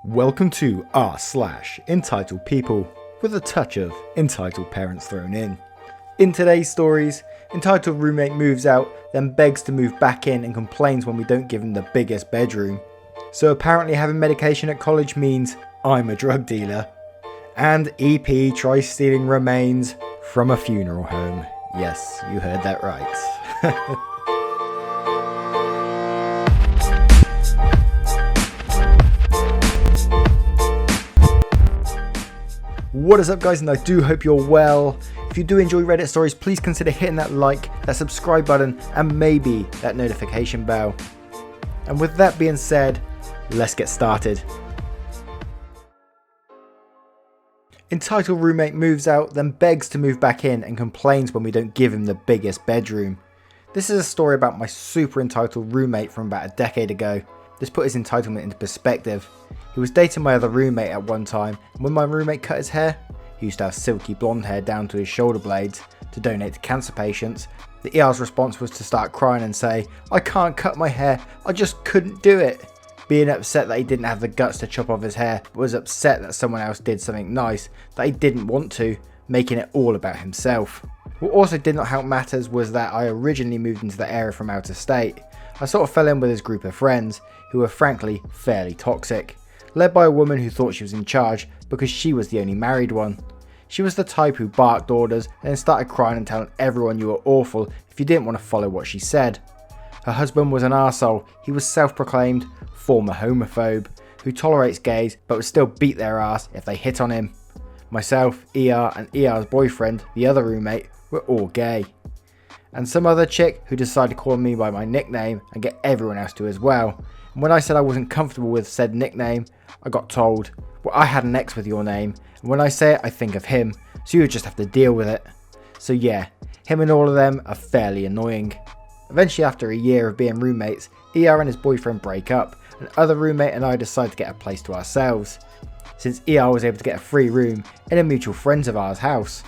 Welcome to r/Entitled People, with a touch of entitled parents thrown in. In today's stories, entitled roommate moves out, then begs to move back in and complains when we don't give him the biggest bedroom. So apparently having medication at college means I'm a drug dealer. And EP tries stealing remains from a funeral home. Yes, you heard that right. What is up, guys, and I do hope you're well. If you do enjoy Reddit stories, please consider hitting that like, that subscribe button, and maybe that notification bell. And with that being said, let's get started. Entitled roommate moves out, then begs to move back in and complains when we don't give him the biggest bedroom. This is a story about my super entitled roommate from about a decade ago. This put his entitlement into perspective. He was dating my other roommate at one time, and when my roommate cut his hair, he used to have silky blonde hair down to his shoulder blades, to donate to cancer patients. The ER's response was to start crying and say, "I can't cut my hair, I just couldn't do it." Being upset that he didn't have the guts to chop off his hair, but was upset that someone else did something nice that he didn't want to, making it all about himself. What also did not help matters was that I originally moved into the area from out of state. I sort of fell in with his group of friends, who were frankly fairly toxic, led by a woman who thought she was in charge because she was the only married one. She was the type who barked orders and then started crying and telling everyone you were awful if you didn't want to follow what she said. Her husband was an arsehole. He was self-proclaimed former homophobe who tolerates gays but would still beat their ass if they hit on him. Myself, ER, and ER's boyfriend, the other roommate, were all gay. And some other chick who decided to call me by my nickname and get everyone else to as well. And when I said I wasn't comfortable with said nickname, I got told, "Well, I had an ex with your name, and when I say it I think of him, so you just have to deal with it." So yeah, him and all of them are fairly annoying. Eventually, after a year of being roommates, ER and his boyfriend break up, and other roommate and I decide to get a place to ourselves, since ER was able to get a free room in a mutual friend of ours' house.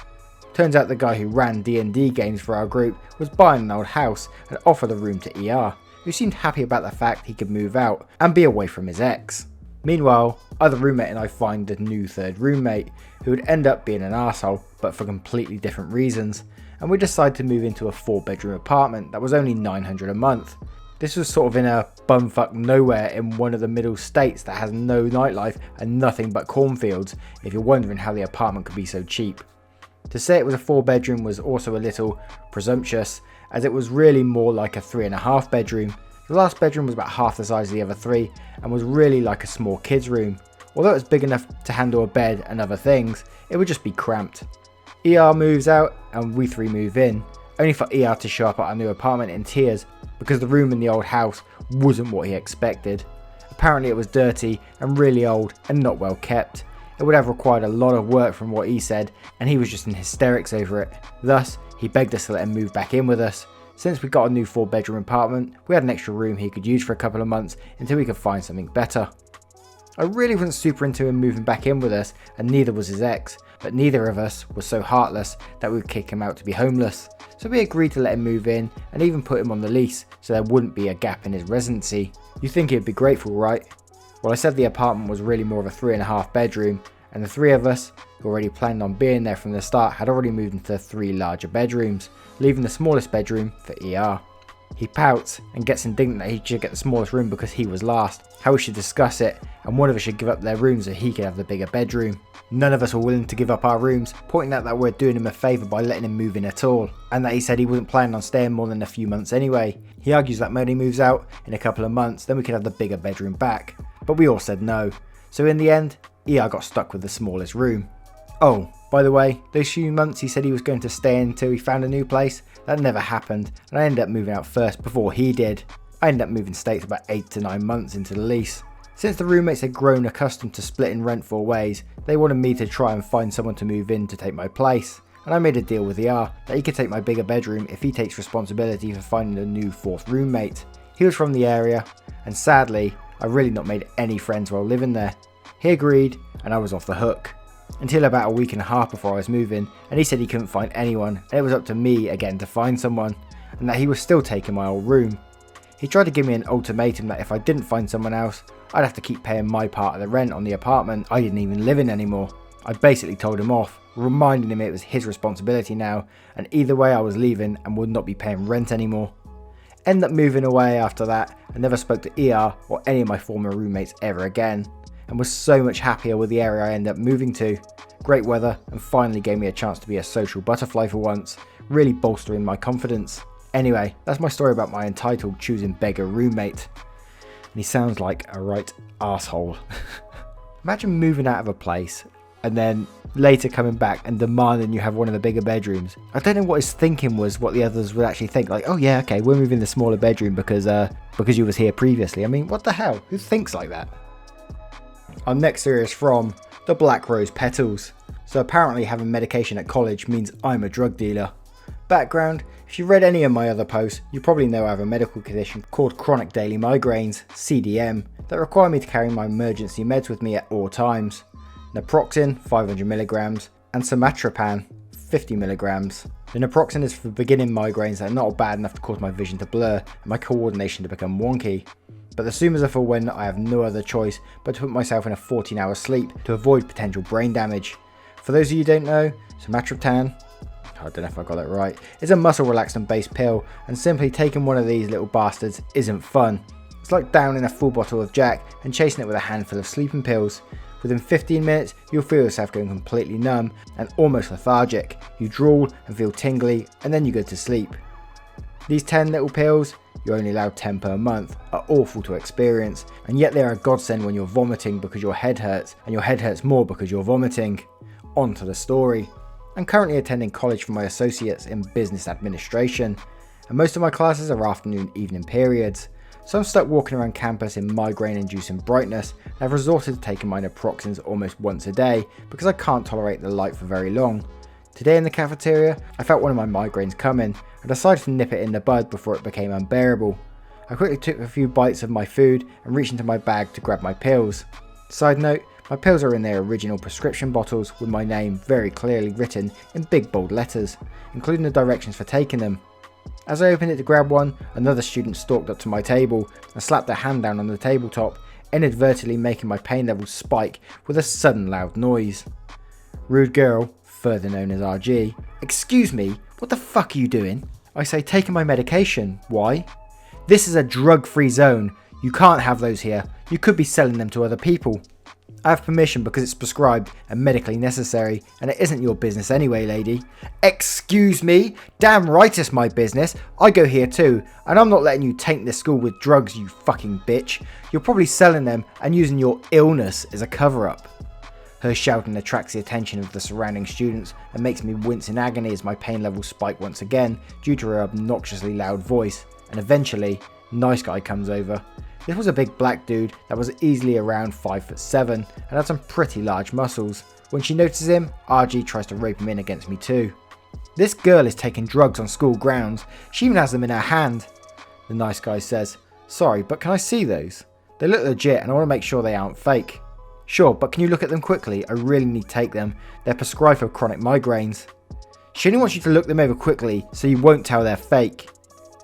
Turns out the guy who ran D&D games for our group was buying an old house and offered the room to ER, who seemed happy about the fact he could move out and be away from his ex. Meanwhile, other roommate and I find a new third roommate, who would end up being an arsehole, but for completely different reasons, and we decide to move into a 4-bedroom apartment that was only $900 a month. This was sort of in a bumfuck nowhere in one of the middle states that has no nightlife and nothing but cornfields, if you're wondering how the apartment could be so cheap. To say it was a 4-bedroom was also a little presumptuous, as it was really more like a 3.5 bedroom. The last bedroom was about half the size of the other 3 and was really like a small kid's room. Although it was big enough to handle a bed and other things, it would just be cramped. ER moves out and we 3 move in, only for ER to show up at our new apartment in tears because the room in the old house wasn't what he expected. Apparently it was dirty and really old and not well kept. It would have required a lot of work from what he said, and he was just in hysterics over it. Thus, he begged us to let him move back in with us. Since we got a new 4-bedroom apartment, we had an extra room he could use for a couple of months until we could find something better. I really wasn't super into him moving back in with us, and neither was his ex, but neither of us was so heartless that we would kick him out to be homeless. So we agreed to let him move in and even put him on the lease so there wouldn't be a gap in his residency. You think he'd be grateful, right? Well, I said the apartment was really more of a 3.5 bedroom, and the 3 of us, who already planned on being there from the start, had already moved into 3 larger bedrooms, leaving the smallest bedroom for ER. He pouts and gets indignant that he should get the smallest room because he was last, how we should discuss it, and one of us should give up their room so he could have the bigger bedroom. None of us were willing to give up our rooms, pointing out that we're doing him a favour by letting him move in at all, and that he said he wasn't planning on staying more than a few months anyway. He argues that when he moves out in a couple of months, then we could have the bigger bedroom back, but we all said no. So in the end, ER got stuck with the smallest room. Oh, by the way, those few months he said he was going to stay until he found a new place, that never happened, and I ended up moving out first before he did. I ended up moving states about 8 to 9 months into the lease. Since the roommates had grown accustomed to splitting rent 4 ways, they wanted me to try and find someone to move in to take my place, and I made a deal with ER that he could take my bigger bedroom if he takes responsibility for finding a new 4th roommate. He was from the area, and sadly, I've really not made any friends while living there. He agreed, and I was off the hook. Until about a week and a half before I was moving, and he said he couldn't find anyone, and it was up to me again to find someone, and that he was still taking my old room. He tried to give me an ultimatum that if I didn't find someone else, I'd have to keep paying my part of the rent on the apartment I didn't even live in anymore. I basically told him off, reminding him it was his responsibility now, and either way I was leaving and would not be paying rent anymore. Ended up moving away after that and never spoke to ER or any of my former roommates ever again, and was so much happier with the area I ended up moving to. Great weather, and finally gave me a chance to be a social butterfly for once, really bolstering my confidence. Anyway, that's my story about my entitled choosing beggar roommate. And he sounds like a right arsehole. Imagine moving out of a place and then later coming back and demanding you have one of the bigger bedrooms. I don't know what his thinking was, what the others would actually think. Like, oh yeah, okay, we're moving the smaller bedroom because you was here previously. I mean, what the hell? Who thinks like that? Our next series is from The Black Rose Petals. So apparently having medication at college means I'm a drug dealer. Background: if you've read any of my other posts, you probably know I have a medical condition called chronic daily migraines, CDM, that require me to carry my emergency meds with me at all times. Naproxen 500mg and somatropan 50mg. The naproxen is for beginning migraines that are not bad enough to cause my vision to blur and my coordination to become wonky. But the sumas are for when I have no other choice but to put myself in a 14-hour sleep to avoid potential brain damage. For those of you who don't know, somatropan, I don't know if I got it right, is a muscle relaxant based pill, and simply taking one of these little bastards isn't fun. It's like downing a full bottle of Jack and chasing it with a handful of sleeping pills. Within 15 minutes, you'll feel yourself going completely numb and almost lethargic. You drool and feel tingly, and then you go to sleep. These 10 little pills, you're only allowed 10 per month, are awful to experience, and yet they are a godsend when you're vomiting because your head hurts, and your head hurts more because you're vomiting. On to the story. I'm currently attending college for my associates in business administration, and most of my classes are afternoon evening periods. So I'm stuck walking around campus in migraine-inducing brightness, and I've resorted to taking my naproxens almost once a day because I can't tolerate the light for very long. Today in the cafeteria, I felt one of my migraines coming, and decided to nip it in the bud before it became unbearable. I quickly took a few bites of my food and reached into my bag to grab my pills. Side note, my pills are in their original prescription bottles with my name very clearly written in big bold letters, including the directions for taking them. As I opened it to grab one, another student stalked up to my table and slapped their hand down on the tabletop, inadvertently making my pain levels spike with a sudden loud noise. Rude girl, further known as RG, "Excuse me, what the fuck are you doing?" I say, "Taking my medication." "Why?" "This is a drug-free zone. You can't have those here. You could be selling them to other people." "I have permission because it's prescribed and medically necessary, and it isn't your business anyway, lady." "Excuse me? Damn right it's my business. I go here too, and I'm not letting you taint this school with drugs, you fucking bitch. You're probably selling them and using your illness as a cover-up." Her shouting attracts the attention of the surrounding students and makes me wince in agony as my pain levels spike once again due to her obnoxiously loud voice, and eventually, Nice Guy comes over. This was a big black dude that was easily around 5'7" and had some pretty large muscles. When she notices him, RG tries to rope him in against me too. "This girl is taking drugs on school grounds. She even has them in her hand." The Nice Guy says, "Sorry, but can I see those? They look legit and I want to make sure they aren't fake." "Sure, but can you look at them quickly? I really need to take them. They're prescribed for chronic migraines." "She only wants you to look them over quickly so you won't tell they're fake."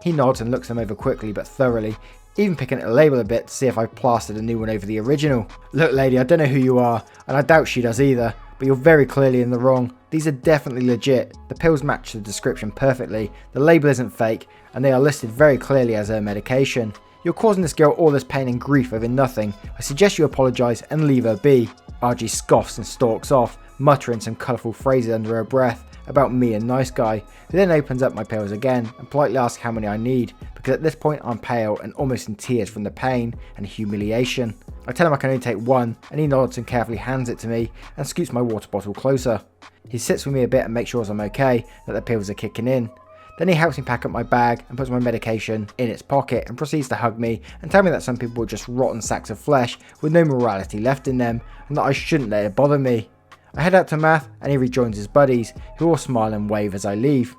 He nods and looks them over quickly but thoroughly, even picking at the label a bit to see if I plastered a new one over the original. "Look lady, I don't know who you are, and I doubt she does either, but you're very clearly in the wrong. These are definitely legit. The pills match the description perfectly, the label isn't fake, and they are listed very clearly as her medication. You're causing this girl all this pain and grief over nothing. I suggest you apologise and leave her be." RG scoffs and stalks off, muttering some colourful phrases under her breath about me and Nice Guy, who then opens up my pills again and politely asks how many I need, because at this point I'm pale and almost in tears from the pain and humiliation. I tell him I can only take one, and he nods and carefully hands it to me and scoots my water bottle closer. He sits with me a bit and makes sure I'm okay, that the pills are kicking in. Then he helps me pack up my bag and puts my medication in its pocket and proceeds to hug me and tell me that some people are just rotten sacks of flesh with no morality left in them, and that I shouldn't let it bother me. I head out to math and he rejoins his buddies, who all smile and wave as I leave.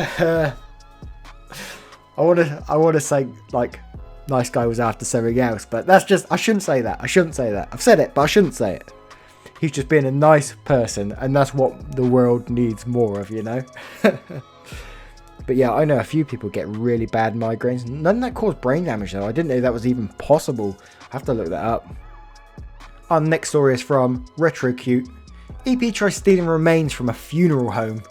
I want to say like Nice Guy was after something else, but that's just, I shouldn't say that. I've said it, but I shouldn't say it. He's just being a nice person, and that's what the world needs more of, you know. But yeah, I know a few people get really bad migraines. None that cause brain damage though. I didn't know that was even possible. I have to look that up. Our next story is from RetroCute. EP tries stealing remains from a funeral home.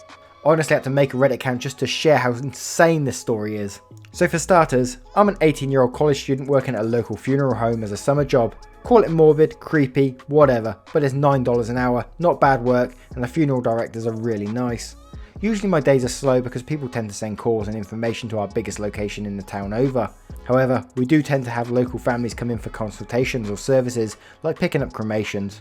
I honestly had to make a Reddit account just to share how insane this story is. So for starters, I'm an 18-year-old college student working at a local funeral home as a summer job. Call it morbid, creepy, whatever, but it's $9 an hour, not bad work, and the funeral directors are really nice. Usually my days are slow because people tend to send calls and information to our biggest location in the town over. However, we do tend to have local families come in for consultations or services like picking up cremains.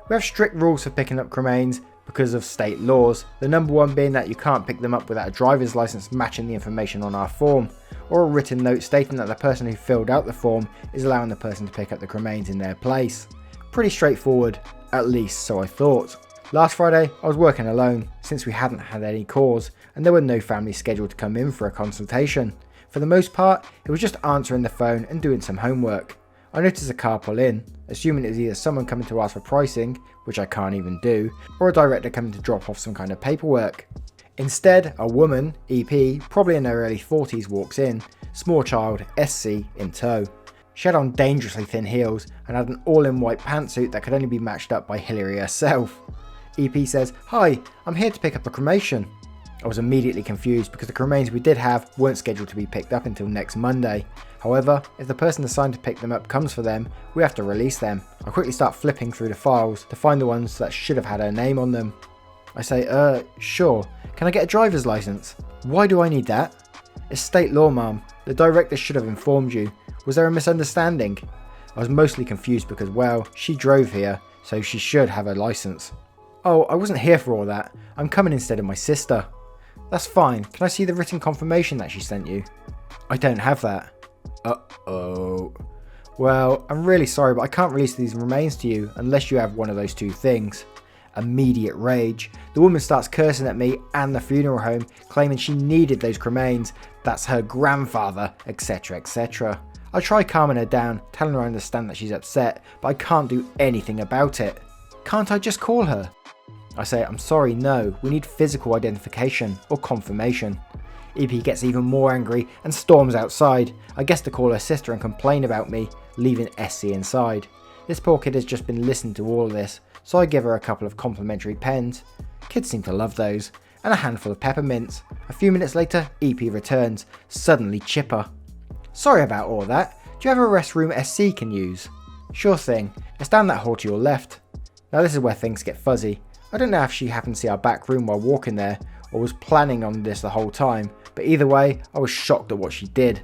We have strict rules for picking up cremains because of state laws, the number one being that you can't pick them up without a driver's license matching the information on our form, or a written note stating that the person who filled out the form is allowing the person to pick up the cremains in their place. Pretty straightforward, at least so I thought. Last Friday, I was working alone, since we hadn't had any calls, and there were no families scheduled to come in for a consultation. For the most part, it was just answering the phone and doing some homework. I noticed a car pull in, assuming it was either someone coming to ask for pricing, which I can't even do, or a director coming to drop off some kind of paperwork. Instead, a woman, EP, probably in her early 40s, walks in, small child, SC, in tow. She had on dangerously thin heels and had an all-in white pantsuit that could only be matched up by Hillary herself. EP says, "Hi, I'm here to pick up a cremation." I was immediately confused because the cremains we did have weren't scheduled to be picked up until next Monday. However, if the person assigned to pick them up comes for them, we have to release them. I quickly start flipping through the files to find the ones that should have had her name on them. I say, sure, can I get a driver's license? Why do I need that? It's state law, ma'am. The director should have informed you. Was there a misunderstanding? I was mostly confused because, well, she drove here, so she should have a license. Oh, I wasn't here for all that. I'm coming instead of my sister. That's fine. Can I see the written confirmation that she sent you? I don't have that. Uh-oh. Well, I'm really sorry, but I can't release these remains to you unless you have one of those two things. Immediate rage. The woman starts cursing at me and the funeral home, claiming she needed those cremains, that's her grandfather, etc, etc. I try calming her down, telling her I understand that she's upset, but I can't do anything about it. Can't I just call her? I say, I'm sorry, no, we need physical identification or confirmation. EP gets even more angry and storms outside, I guess to call her sister and complain about me, leaving SC inside. This poor kid has just been listening to all of this, so I give her a couple of complimentary pens. Kids seem to love those, and a handful of peppermints. A few minutes later, EP returns, suddenly chipper. Sorry about all that, do you have a restroom SC can use? Sure thing, it's down that hall to your left. Now this is where things get fuzzy. I don't know if she happened to see our back room while walking there, or was planning on this the whole time, but either way, I was shocked at what she did.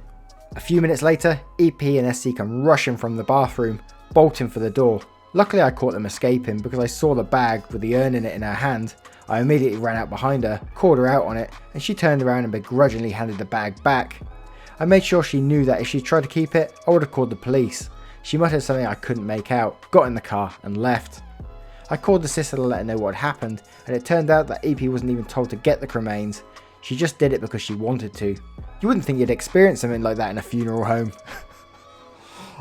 A few minutes later, EP and SC come rushing from the bathroom, bolting for the door. Luckily I caught them escaping because I saw the bag with the urn in it in her hand. I immediately ran out behind her, called her out on it, and she turned around and begrudgingly handed the bag back. I made sure she knew that if she tried to keep it, I would have called the police. She muttered something I couldn't make out, got in the car and left. I called the sister to let her know what had happened, and it turned out that EP wasn't even told to get the cremains. She just did it because she wanted to. You wouldn't think you'd experience something like that in a funeral home.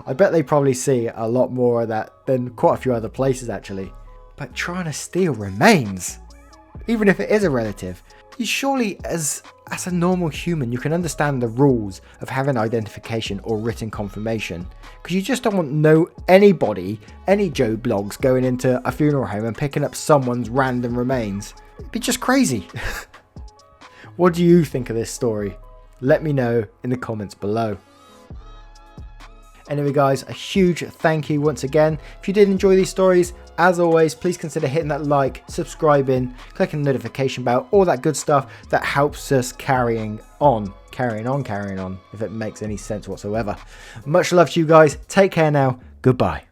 I bet they probably see a lot more of that than quite a few other places actually. But trying to steal remains, even if it is a relative, you surely as a normal human you can understand the rules of having identification or written confirmation, because you just don't want any Joe blogs going into a funeral home and picking up someone's random remains. It'd be just crazy. What do you think of this story? Let me know in the comments below. Anyway guys, a huge thank you once again. If you did enjoy these stories, as always, please consider hitting that like, subscribing, clicking the notification bell, all that good stuff that helps us carrying on, if it makes any sense whatsoever. Much love to you guys. Take care now. Goodbye.